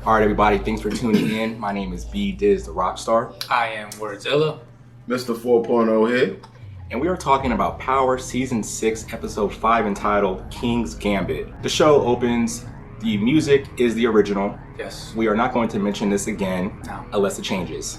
All right, everybody, thanks for tuning in. My name is B Diz, the Rockstar. I am Werds Illah. Mr. 4.0 here. And we are talking about Power Season 6, Episode 5, entitled King's Gambit. The show opens, the music is the original. Yes. We are not going to mention this again No. unless it changes.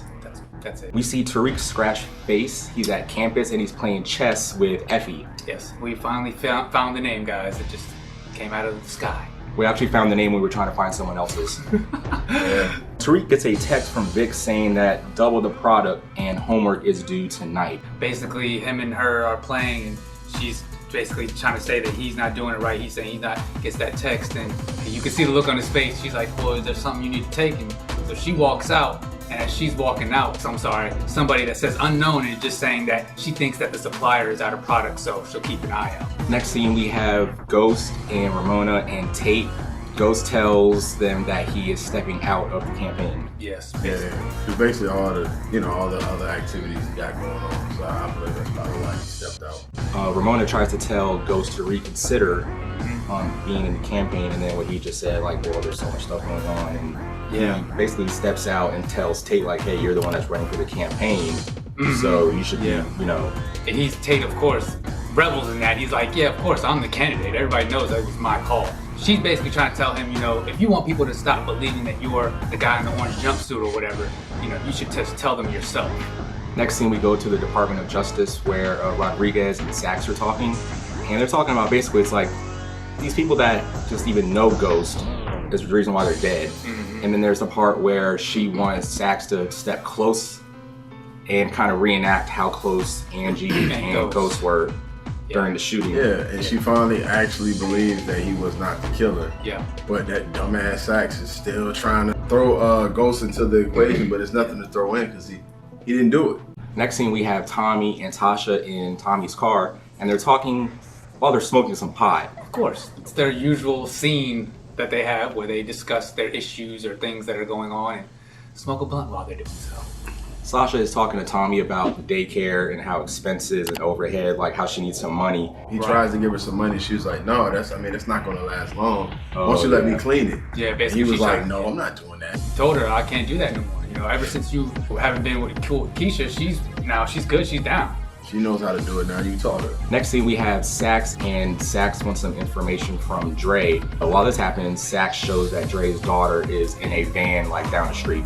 That's it. We see Tariq's scratched face. He's at campus and he's playing chess with Effie. Yes, we finally found the name, guys. It just came out of the sky. We actually found the name when we were trying to find someone else's. Yeah. Tariq gets a text from Vic saying that double the product and homework is due tonight. Basically, him and her are playing, and she's basically trying to say that he's not doing it right. He's saying he's not, gets that text, and you can see the look on his face. She's like, well, is there something you need to take? And so she walks out, and as she's walking out, somebody that says unknown is just saying that she thinks that the supplier is out of product, so she'll keep an eye out. Next scene, we have Ghost and Ramona and Tate. Ghost tells them that he is stepping out of the campaign. Yes. Yeah. Because basically all the other activities he got going on. So I believe that's probably why he stepped out. Ramona tries to tell Ghost to reconsider being in the campaign, and then what he just said, like, well, there's so much stuff going on, and he basically steps out and tells Tate, like, hey, you're the one that's running for the campaign, so you should be, And he's Tate, of course, rebels in that. He's like, yeah, of course, I'm the candidate. Everybody knows that it was my call. She's basically trying to tell him, if you want people to stop believing that you're the guy in the orange jumpsuit or whatever, you should just tell them yourself. Next scene, we go to the Department of Justice where Rodriguez and Sax are talking, and they're talking about basically, it's like, these people that just even know Ghost is the reason why they're dead. And then there's the part where she wants Sax to step close and kind of reenact how close Angie and Ghost were during the shooting. Yeah, and she finally actually believes that he was not the killer. Yeah. But that dumbass Sax is still trying to throw Ghost into the equation, but it's nothing to throw in because he didn't do it. Next scene, we have Tommy and Tasha in Tommy's car, and they're talking while they're smoking some pot. Of course. It's their usual scene that they have where they discuss their issues or things that are going on and smoke a blunt while they're doing so. Sasha is talking to Tommy about the daycare and how expenses and overhead, like how she needs some money. He tries to give her some money. She was like, no, it's not going to last long. Oh, Why don't you let me clean it? Yeah, basically. And he was like, no, I'm not doing that. Told her I can't do that no more. Ever since you haven't been with Keisha, she's good, she's down. She knows how to do it now. You taught her. Next scene, we have Sax, and Sax wants some information from Dre. But while this happens, Sax shows that Dre's daughter is in a van, like, down the street.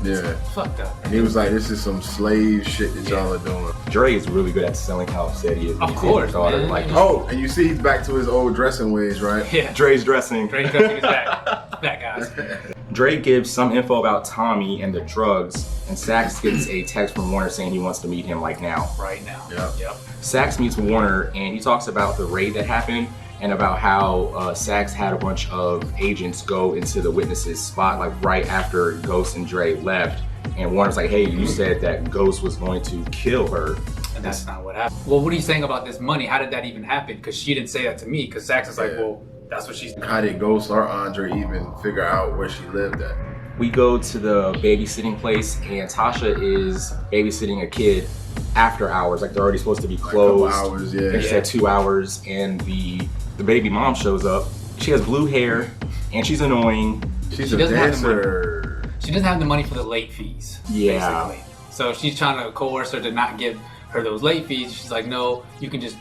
Yeah. Fucked up. And he was like, this is some slave shit that y'all are doing. Dre is really good at selling how upset he is. Of course, daughter. man. Like, Oh, and you see he's back to his old dressing ways, right? Yeah. Dre's dressing. Dre's dressing is back. Back, guys. Dre gives some info about Tommy and the drugs, and Sax gets a text from Warner saying he wants to meet him like now. Right now. Yep. Sax meets Warner, and he talks about the raid that happened and about how Sax had a bunch of agents go into the witnesses spot, like right after Ghost and Dre left. And Warner's like, hey, you said that Ghost was going to kill her. And that's not what happened. Well, what are you saying about this money? How did that even happen? Because she didn't say that to me. Because Sax is like, well, that's what she's doing. How did Ghost or Andre even figure out where she lived at? We go to the babysitting place, and Tasha is babysitting a kid after hours. Like, they're already supposed to be closed. Like a couple hours, yeah. They said 2 hours, and the baby mom shows up. She has blue hair, and she's annoying. She's a dancer. She doesn't have the money for the late fees, basically. So she's trying to coerce her to not give her those late fees. She's like, no,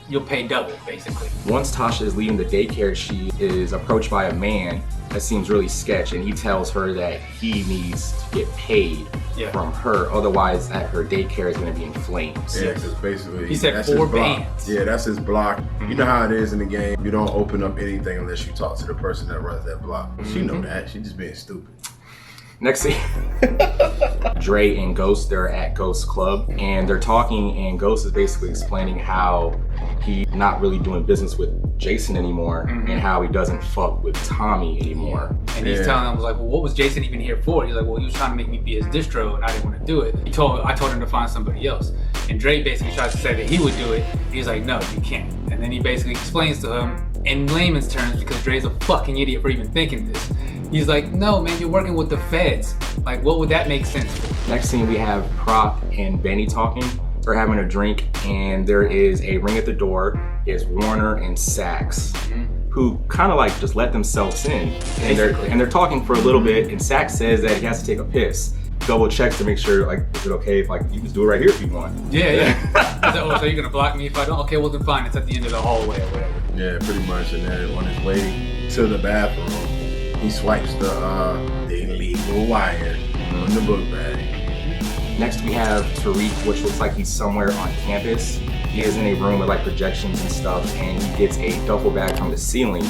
you'll pay double, basically. Once Tasha is leaving the daycare, she is approached by a man that seems really sketch, and he tells her that he needs to get paid from her, otherwise her daycare is going to be in flames. Yeah, because basically he said 4 bands. Yeah, that's his block. You know how it is in the game. You don't open up anything unless you talk to the person that runs that block. She know that. She just being stupid. Next scene, Dre and Ghost, they're at Ghost's club, and they're talking, and Ghost is basically explaining how he's not really doing business with Jason anymore, and how he doesn't fuck with Tommy anymore. And he's telling him, like, well, what was Jason even here for? He's like, well, he was trying to make me be his distro, and I didn't want to do it. I told him to find somebody else. And Dre basically tries to say that he would do it. He's like, no, you can't. And then he basically explains to him in layman's terms, because Dre's a fucking idiot for even thinking this. He's like, no, man, you're working with the feds. Like, what would that make sense for? Next scene, we have Proc and Benny talking. They're having a drink, and there is a ring at the door. It's Warner and Sax. who kind of like just let themselves in, and they're talking for a little bit, and Sax says that he has to take a piss. Double checks to make sure, like, is it okay if, like, you can do it right here if you want. Yeah. So you're gonna block me if I don't? Okay, well then fine, it's at the end of the hallway or whatever. Yeah, pretty much. And then on his way to the bathroom, he swipes the illegal wire on the book bag. Next we have Tariq, which looks like he's somewhere on campus. He is in a room with like projections and stuff, and he gets a duffel bag from the ceiling,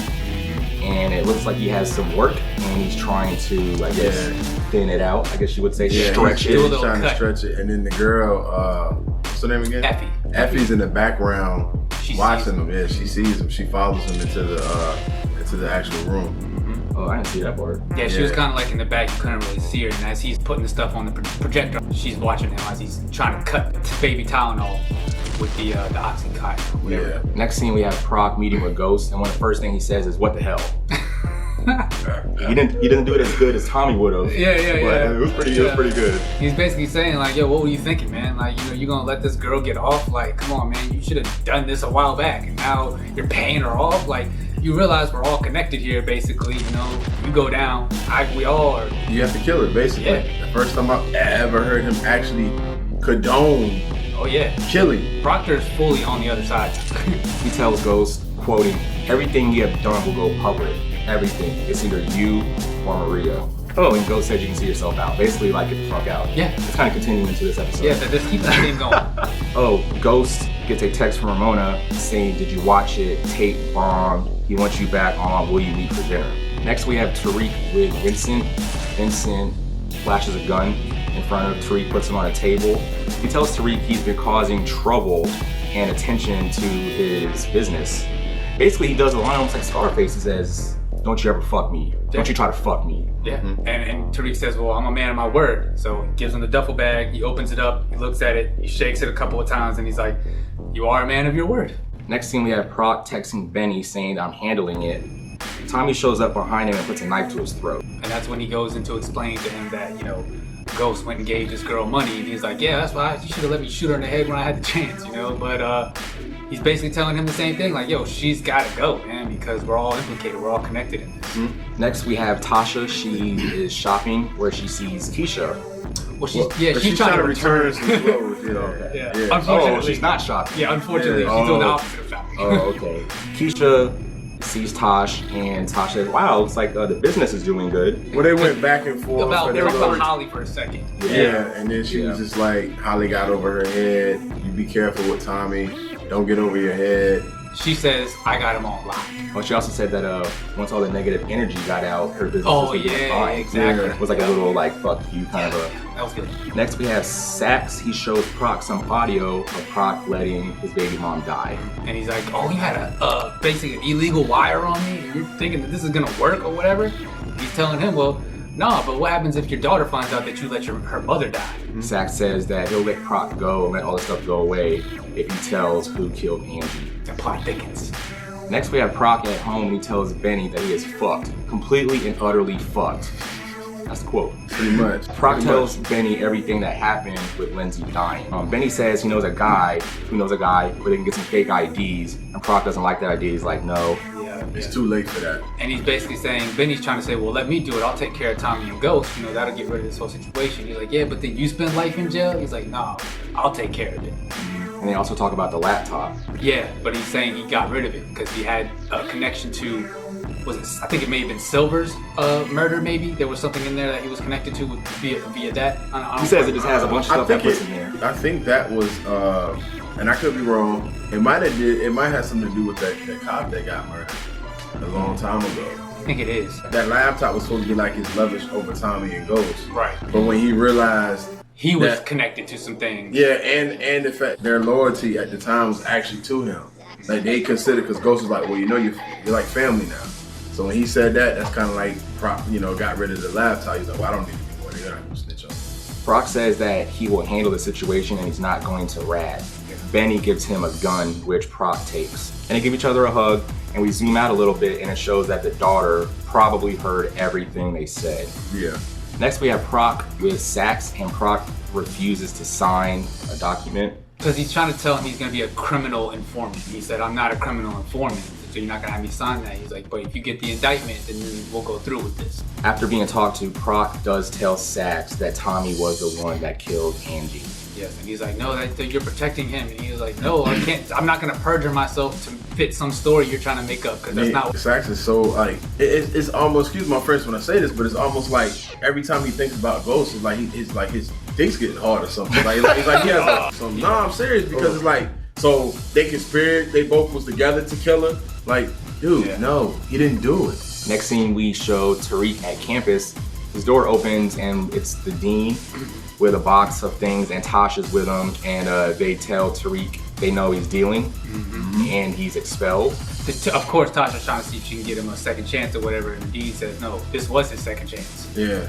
and it looks like he has some work, and he's trying to, I guess, thin it out. I guess you would say stretch it. He's trying to stretch it, and then the girl, what's her name again? Effie's in the background watching him. Yeah, she sees him. She follows him into the actual room. Oh, I didn't see that part. Yeah, she was kind of like in the back. You couldn't really see her. And as he's putting the stuff on the projector, she's watching him as he's trying to cut baby Tylenol with the Oxycontin. Yeah. Next scene, we have Proc meeting with Ghost, and one of the first things he says is, "What the hell?" He didn't do it as good as Tommy would have. Yeah. It was pretty good. He's basically saying like, "Yo, what were you thinking, man? Like, you gonna let this girl get off? Like, come on, man. You should have done this a while back, and now you're paying her off. Like, you realize we're all connected here, basically. You go down, we all are. You have to kill her, basically. Yeah. The first time I've ever heard him actually condone killing. Proctor's fully on the other side. He tells Ghost, quoting, "Everything you have done will go public. Everything. It's either you or Maria." Oh, and Ghost said you can see yourself out. Basically, like, get the fuck out. Yeah. It's kind of continuing into this episode. Yeah, just keep that thing going. Oh, Ghost gets a text from Ramona saying, "Did you watch it? Tape bombed. He wants you back on. Will you meet for dinner?" Next, we have Tariq with Vincent. Vincent flashes a gun in front of Tariq, puts him on a table. He tells Tariq he's been causing trouble and attention to his business. Basically, he does a line almost like Scarface. He says, "Don't you ever fuck me. Don't you try to fuck me." Yeah, and Tariq says, "Well, I'm a man of my word." So he gives him the duffel bag, he opens it up, he looks at it, he shakes it a couple of times, and he's like, "You are a man of your word." Next scene, we have Proc texting Benny saying, "I'm handling it." Tommy shows up behind him and puts a knife to his throat. And that's when he goes into explaining to him that, Ghost went and gave this girl money, and he's like, "Yeah, that's why you should have let me shoot her in the head when I had the chance, But he's basically telling him the same thing, like, "Yo, she's gotta go, man, because we're all implicated, we're all connected in this." Next, we have Tasha. She is shopping where she sees Keisha. Well, she's trying to return some clothes. Yeah. Unfortunately, she's not shopping. Yeah, unfortunately, she's doing the opposite of shopping. Oh, okay. Keisha sees Tosh, and Tosh says, "Wow, looks like the business is doing good." Well, they went back and forth. They were about Holly for a second. Yeah, and then she was just like, Holly got over her head. You be careful with Tommy. Don't get over your head. She says, "I got him on lock." Well, she also said that once all the negative energy got out, her business was going to be fine. Exactly. It was like a little like fuck you kind of a. That was good. Next we have Sax. He shows Proc some audio of Proc letting his baby mom die. And he's like, "Oh, you had a basically an illegal wire on me, and you're thinking that this is gonna work or whatever." He's telling him, "Well, no, but what happens if your daughter finds out that you let her mother die?" Sax says that he'll let Proc go and let all this stuff go away if he tells who killed Angie. The plot thickens. Next we have Proc at home, and he tells Benny that he is fucked. Completely and utterly fucked. That's the quote. Pretty much. Proc tells Benny everything that happened with Lindsay dying. Benny says he knows a guy who knows a guy where they can get some fake IDs, and Proc doesn't like that idea. He's like, "No. It's too late for that." And he's basically saying, Benny's trying to say, "Well, let me do it. I'll take care of Tommy and Ghost. That'll get rid of this whole situation." He's like, "Yeah, but then you spend life in jail?" He's like, "No, I'll take care of it." And they also talk about the laptop. Yeah, but he's saying he got rid of it because he had a connection to, I think it may have been Silver's murder, maybe. There was something in there that he was connected to via that. He says it just has a bunch of stuff that puts in there. I think that was, and I could be wrong, it might have something to do with that cop that got murdered a long time ago. I think it is. That laptop was supposed to be like his leverage over Tommy and Ghost. Right. But when he realized he was connected to some things. Yeah, and the fact their loyalty at the time was actually to him. Like they considered, because Ghost was like, "Well, you're like family now." So when he said that, that's kind of like, got rid of the laptop. He's like, "Well, I don't need it anymore. They're not gonna snitch on me." Proc says that he will handle the situation and he's not going to rat. Benny gives him a gun, which Proc takes. And they give each other a hug, and we zoom out a little bit, and it shows that the daughter probably heard everything they said. Yeah. Next we have Proc with Sax, and Proc refuses to sign a document. Because he's trying to tell him he's going to be a criminal informant. He said, "I'm not a criminal informant." so you're not gonna have me sign that. He's like, but if you get the indictment, then we'll go through with this. After being talked to, Proc does tell Sax that Tommy was the one that killed Angie. Yes, and he's like, no, that you're protecting him. And he was like, no, I can't. I'm not gonna perjure myself to fit some story you're trying to make up, because that's not. Sax is so like it's almost. Excuse my French when I say this, but it's almost like every time he thinks about Ghost, it's like his dick's getting hard or something. Like it's like he has like some. No, I'm serious, because it's like, so they conspired. They both was together to kill her. Like, dude, no, he didn't do it. Next scene, we show Tariq at campus. His door opens and it's the dean with a box of things, and Tasha's with him, and they tell Tariq they know he's dealing, and he's expelled. Of course, Tasha's trying to see if she can get him a second chance or whatever, and the dean says no, this was his second chance. Yeah,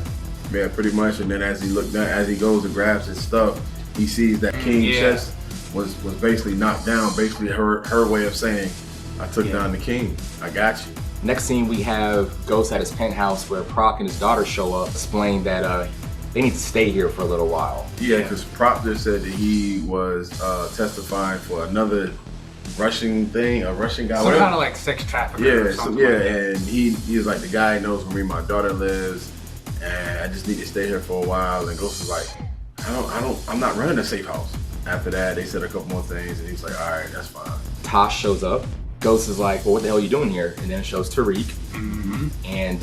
pretty much. And then as he goes and grabs his stuff, he sees that king chest was basically knocked down. Basically, her way of saying, I took down the king. I got you. Next scene, we have Ghost at his penthouse where Proc and his daughter show up, explain that they need to stay here for a little while. Yeah, because Proctor said that he was testifying for another Russian thing, a Russian guy. Some kind of like sex trafficker or something. Yeah, and he was like, the guy knows where my daughter lives, and I just need to stay here for a while. And Ghost was like, I'm not running a safe house. After that, they said a couple more things, and he was like, all right, that's fine. Tosh shows up. Ghost is like, well, what the hell are you doing here? And then it shows Tariq. And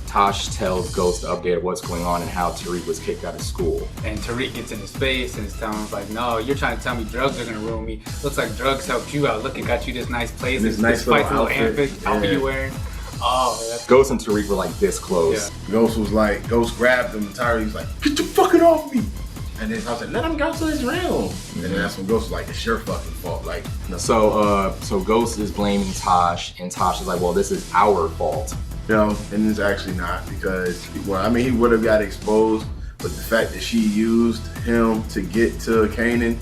Tosh tells Ghost the update of what's going on and how Tariq was kicked out of school. And Tariq gets in his face and is telling him like, no, you're trying to tell me drugs are gonna ruin me. Looks like drugs helped you out. Look, it got you this nice place, this nice little outfit you wearing. Oh, that's Ghost and Tariq were like this close. Yeah. Ghost grabbed him, and Tariq's like, get your fucking off me. And then I said, let him go to his room. And then that's when Ghost was like, it's your fucking fault. Like, no. So Ghost is blaming Tosh, and Tosh is like, well, this is our fault. No, and it's actually not, because, well, I mean, he would have got exposed, but the fact that she used him to get to Kanan,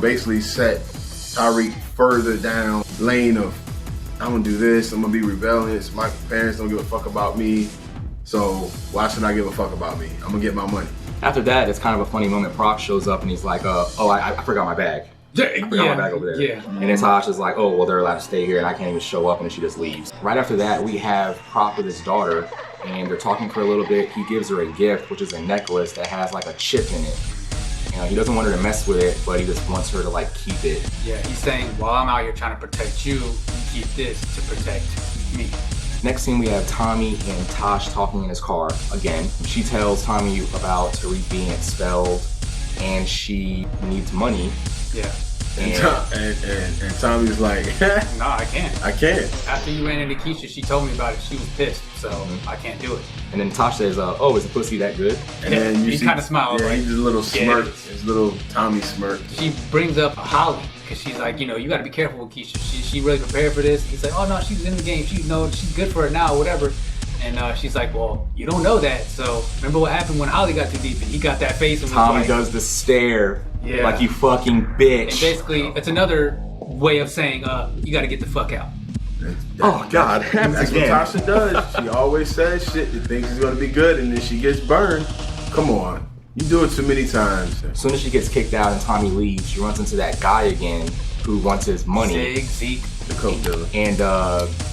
basically set Tariq further down lane of, I'm gonna do this, I'm gonna be rebellious, my parents don't give a fuck about me, so why should I give a fuck about me? I'm gonna get my money. After that, it's kind of a funny moment. Proc shows up and he's like, I forgot my bag. I forgot my bag over there. Yeah. And then Tosh is like, oh, well, they're allowed to stay here and I can't even show up, and then she just leaves. Right after that, we have Proc with his daughter, and they're talking for a little bit. He gives her a gift, which is a necklace that has like a chip in it. He doesn't want her to mess with it, but he just wants her to like keep it. Yeah, he's saying, while I'm out here trying to protect you, you keep this to protect me. Next scene, we have Tommy and Tosh talking in his car again. She tells Tommy about Tariq being expelled, and she needs money. Yeah. And Tommy's like, no, I can't. I can't. After you ran into Keisha, she told me about it. She was pissed, so I can't do it. And then Tosh says, oh, is the pussy that good? And then he kind of smiles. Yeah, like, he did a little smirk, his little Tommy smirk. She brings up Holly, because she's like, you got to be careful with Keisha. She really prepared for this. He's like, oh no, she's in the game. She's good for it now, whatever. And she's like, well, you don't know that. So remember what happened when Holly got too deep, and he got that face and Tommy was like, does the stare, yeah, like you fucking bitch. And basically, it's another way of saying, you got to get the fuck out. Oh God, that's what Tasha does. She always says shit that thinks is gonna be good, and then she gets burned. Come on, you do it too many times. As soon as she gets kicked out and Tommy leaves, she runs into that guy again who wants his money. Zeke, the coke dealer. And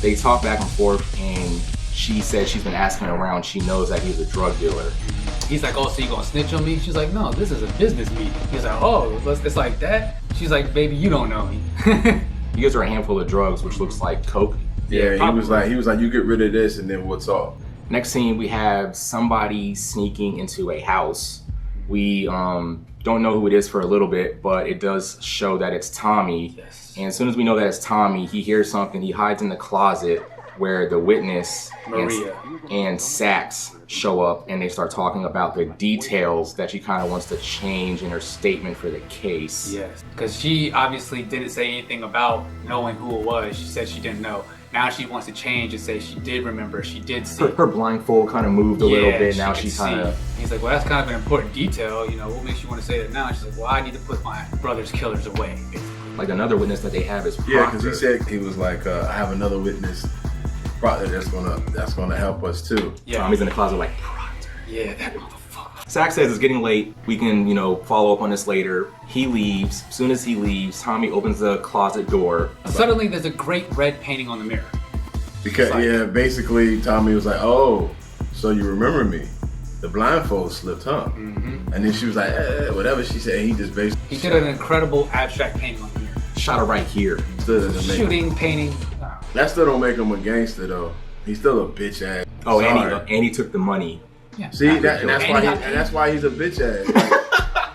they talk back and forth, and she said she's been asking around. She knows that he's a drug dealer. He's like, oh, so you gonna snitch on me? She's like, no, this is a business meeting. He's like, oh, it's like that? She's like, baby, you don't know me. He gives her a handful of drugs, which looks like coke. Yeah, he was like, you get rid of this, and then we'll talk. Next scene, we have somebody sneaking into a house. We don't know who it is for a little bit, but it does show that it's Tommy. Yes. And as soon as we know that it's Tommy, he hears something. He hides in the closet where the witness and Sax show up, and they start talking about the details that she kind of wants to change in her statement for the case. Yes, because she obviously didn't say anything about knowing who it was. She said she didn't know. Now she wants to change and say she did remember, she did see. Her blindfold kind of moved a little bit. Now she kind of. He's like, well, that's kind of an important detail. What makes you want to say that now? She's like, well, I need to put my brother's killers away. Like another witness that they have is Proctor. Yeah, because he said, he was like, I have another witness, Proctor, that's gonna help us too. Yeah. Tommy's in the closet like, Proctor. Yeah, that motherfucker. Sax says it's getting late. We can, follow up on this later. He leaves. As soon as he leaves, Tommy opens the closet door. Suddenly, there's a great red painting on the mirror. Because, basically, Tommy was like, oh, so you remember me. The blindfold slipped, huh? Mm-hmm. And then she was like, whatever she said. He just basically... He did an incredible abstract painting on the mirror. Shot her right here. Shooting, painting. Oh. That still don't make him a gangster, though. He's still a bitch ass. Oh, and he took the money. Yeah. See, that's why he's a bitch ass.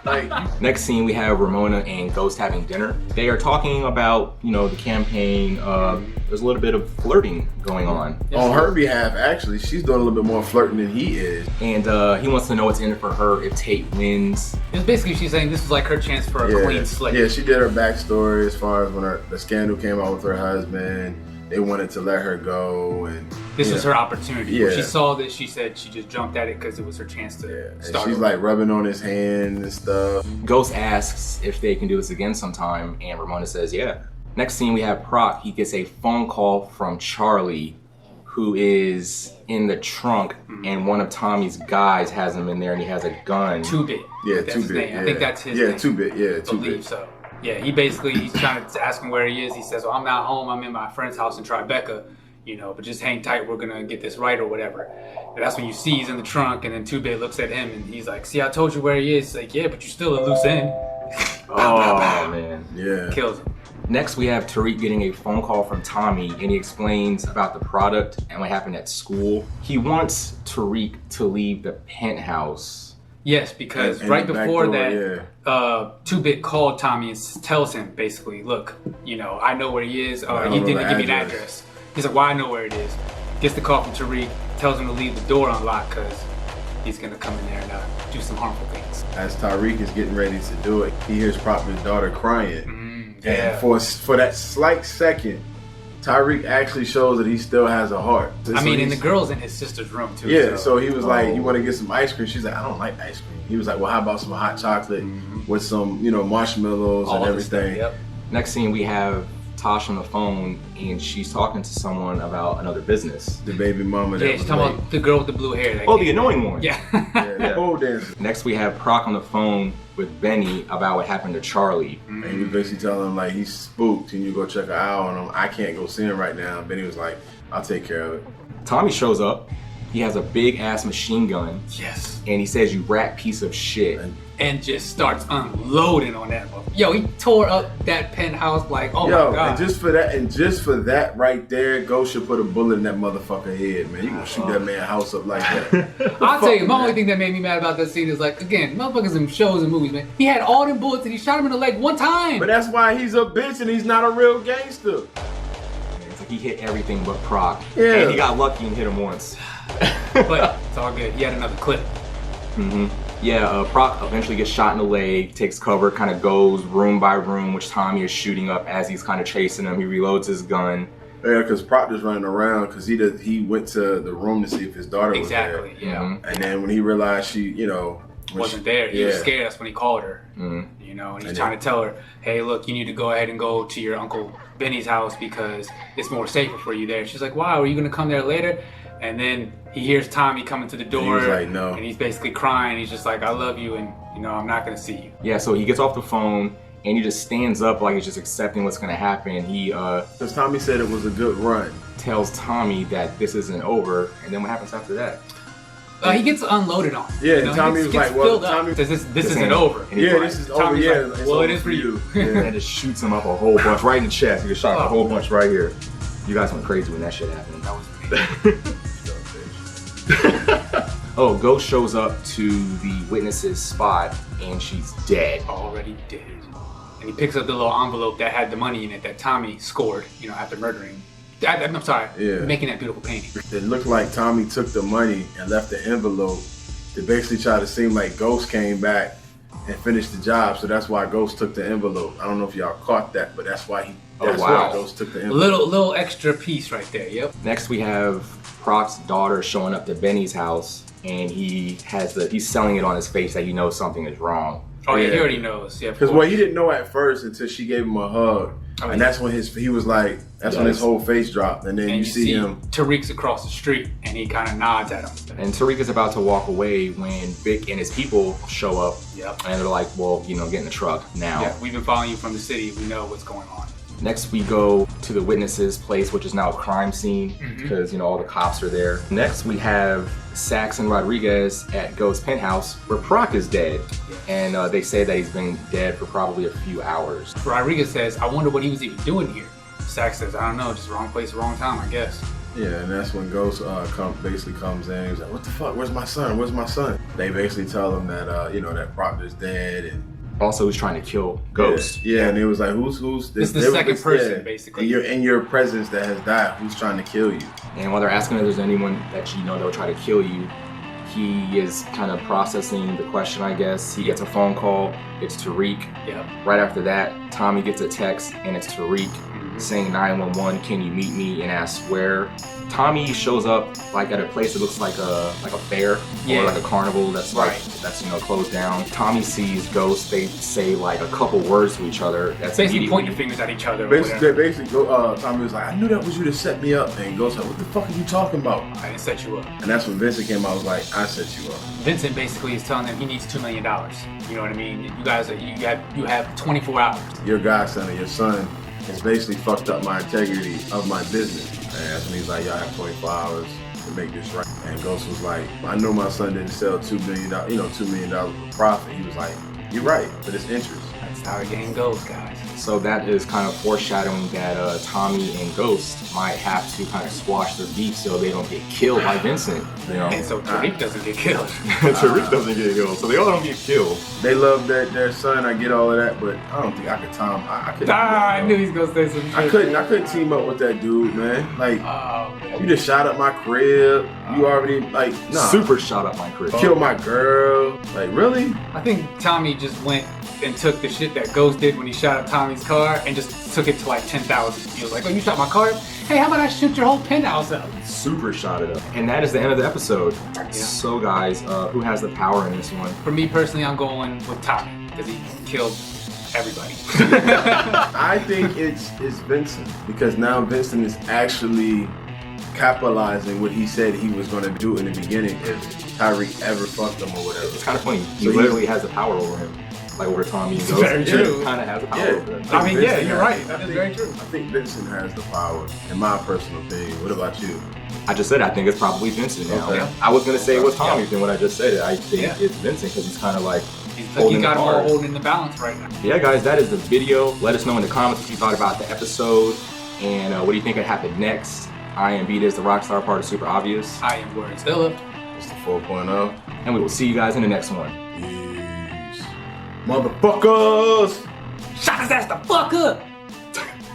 Like, next scene, we have Ramona and Ghost having dinner. They are talking about, the campaign. There's a little bit of flirting going on. On her behalf, actually, she's doing a little bit more flirting than he is. And he wants to know what's in it for her if Tate wins. It's basically she's saying this was like her chance for a clean slate. Yeah, she did her backstory as far as when the scandal came out with her husband. They wanted to let her go, and this was her opportunity. Yeah. When she saw this, she said she just jumped at it because it was her chance to start. She's like rubbing on his hand and stuff. Ghost asks if they can do this again sometime, and Ramona says, yeah. Next scene, we have Proc. He gets a phone call from Charlie, who is in the trunk, and one of Tommy's guys has him in there, and he has a gun. 2-Bit. Yeah, that's 2-Bit. His name. I think that's his name. 2-Bit. Yeah, 2-Bit. I believe so. Yeah, he's trying to ask him where he is. He says, well, I'm not home. I'm in my friend's house in Tribeca, but just hang tight. We're going to get this right or whatever. And that's when you see he's in the trunk, and then 2-Bit looks at him, and he's like, see, I told you where he is. He's like, yeah, but you're still a loose end. Oh, man. Yeah. Kills him. Next, we have Tariq getting a phone call from Tommy, and he explains about the product and what happened at school. He wants Tariq to leave the penthouse. Yes, because and right before door, that, 2-Bit called Tommy and tells him basically, look, I know where he is. He didn't give me an address. He's like, well, I know where it is. Gets the call from Tariq, tells him to leave the door unlocked because he's going to come in there and do some harmful things. As Tariq is getting ready to do it, he hears Proctor's daughter crying. And for that slight second, Tariq actually shows that he still has a heart. And the girl's in his sister's room too. Yeah, so he was like, you want to get some ice cream? She's like, I don't like ice cream. He was like, well, how about some hot chocolate with some, marshmallows and everything. Yep. Next scene, we have Tosh on the phone, and she's talking to someone about another business. The baby mama. Yeah, she's talking about the girl with the blue hair. The annoying one. Yeah. The pole dancer. Next, we have Proc on the phone with Benny about what happened to Charlie. And he was basically telling him, like, he's spooked. Can you go check an eye on him? I can't go see him right now. Benny was like, I'll take care of it. Tommy shows up. He has a big ass machine gun. Yes. And he says, you rat piece of shit. And just starts unloading on that motherfucker. Yo, he tore up that penthouse like, my God. And just for that right there, Ghost should put a bullet in that motherfucker head, man. You gonna shoot that man house up like that. I'll tell you, my only thing that made me mad about that scene is like, again, motherfuckers in shows and movies, man. He had all them bullets and he shot him in the leg one time. But that's why he's a bitch and he's not a real gangster. It's like he hit everything but Proc. Yeah. And he got lucky and hit him once. But it's all good. He had another clip. Yeah, Proc eventually gets shot in the leg, takes cover, kind of goes room by room, which Tommy is shooting up as he's kind of chasing him. He reloads his gun. Yeah, because Proctor's running around because he went to the room to see if his daughter was there. Exactly, yeah. And then when he realized she, wasn't there, he was scared. That's when he called her. And he's trying to tell her, hey, look, you need to go ahead and go to your Uncle Benny's house because it's more safer for you there. She's like, why? Are you going to come there later? And then he hears Tommy coming to the door. And he's like, no. And he's basically crying. He's just like, I love you, and I'm not gonna see you. Yeah, so he gets off the phone and he just stands up like he's just accepting what's gonna happen. He because Tommy said it was a good run. Tells Tommy that this isn't over, and then what happens after that? He gets unloaded on. Yeah, and Tommy was like, well, Tommy says this isn't over. Yeah, this is over. Tommy's Yeah, like, well, it is for you. And just shoots him up a whole bunch right in the chest. He gets shot a whole bunch right here. You guys went crazy when that shit happened. That was me. Ghost shows up to the witness's spot and she's dead. Already dead. And he picks up the little envelope that had the money in it that Tommy scored, after murdering. I'm sorry, making that beautiful painting. It looked like Tommy took the money and left the envelope to basically try to seem like Ghost came back and finished the job. So that's why Ghost took the envelope. I don't know if y'all caught that, but that's why why Ghost took the envelope. Little extra piece right there. Yep. Next we have Proc's daughter showing up to Benny's house, and he's selling it on his face that he knows something is wrong. Oh yeah, Yeah. he already knows. Yeah, Because he didn't know at first until she gave him a hug. Oh, and yeah. that's when he was like, that's when his whole face dropped. And then And you see him. Tariq's across the street, and he kind of nods at him. And Tariq is about to walk away when Vic and his people show up. Yep. And they're like, well, you know, get in the truck now. Yeah, we've been following you from the city. We know what's going on. Next, we go to the witness's place, which is now a crime scene because, you know, all the cops are there. Next, we have Sax and Rodriguez at Ghost's penthouse where Proc is dead. And they say that he's been dead for probably a few hours. Rodriguez says, I wonder what he was even doing here. Sax says, I don't know, just wrong place, wrong time, I guess. Yeah, and that's when Ghost basically comes in. He's like, what the fuck? Where's my son? Where's my son? They basically tell him that, you know, that Proctor's dead. And Also, he's trying to kill Ghost. Yeah, and it was like, who's This is the second person, basically. In your presence that has died, who's trying to kill you? And while they're asking if there's anyone that you know that will try to kill you, he is kind of processing the question, I guess. He gets a phone call. It's Tariq. Yep. Right after that, Tommy gets a text, and it's Tariq saying 911, can you meet me, and asks where. Tommy shows up like at a place that looks like a fair or like a carnival that's you know, closed down. Tommy sees Ghost. They say like a couple words to each other. That's basically pointing fingers at each other. Basically, Tommy was like, I knew that was you to set me up. And Ghost like, what the fuck are you talking about? I didn't set you up. And that's when Vincent came out. I was like, I set you up. Vincent basically is telling them he needs $2 million. You know what I mean? You guys, you have 24 hours. Your godson and your son has basically fucked up my integrity of my business. And that's when he's like, y'all have 24 hours to make this right. And Ghost was like, I know my son didn't sell $2 million, $2 million for profit. He was like, you're right, but it's interest. That's how the game goes, guys. So that is kind of foreshadowing that Tommy and Ghost might have to kind of squash their beef so they don't get killed by Vincent. You know? And so Tariq doesn't get killed. Tariq doesn't get killed, so they all don't get killed. They love their son. I get all of that, but I don't think I could Tom. I couldn't. I knew he was gonna say some shit. I couldn't team up with that dude, man. Like, man. you just shot up my crib. You already Super shot up my crib. Killed my girl. Like, really? I think Tommy just went and took the shit that Ghost did when he shot up Tommy's car and just took it to like 10,000. He was like, oh, you shot my car? Hey, how about I shoot your whole penthouse up? Super shot it up. And that is the end of the episode. Yeah. So guys, who has the power in this one? For me personally, I'm going with Tommy because he killed everybody. I think it's Vincent, because now Vincent is actually capitalizing what he said he was going to do in the beginning if Tarik ever fucked him or whatever. It's kind of funny. He So literally has the power over him. Like over Tommy and Ghost. very true. He kind of has the power over him. I mean, yeah, Vincent you're has- right. That is very true. I think Vincent has the power, in my personal opinion. What about you? I just said I think it's probably Vincent now. Okay. I was going to say it was Tommy, then when I just said it, I think Yeah. it's Vincent because he's kind of like He holding got the him all cards. holding the balance right now. Yeah, guys, that is the video. Let us know in the comments what you thought about the episode and what do you think could happen next. I am Beat is the Rockstar part of Super Obvious. I am Werds Illah. It's the 4.0. And we will see you guys in the next one. Peace. Motherfuckers! Shot his ass the fuck up!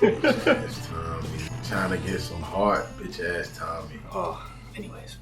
Bitch ass Tommy. Trying to get some heart, bitch ass Tommy. Anyways.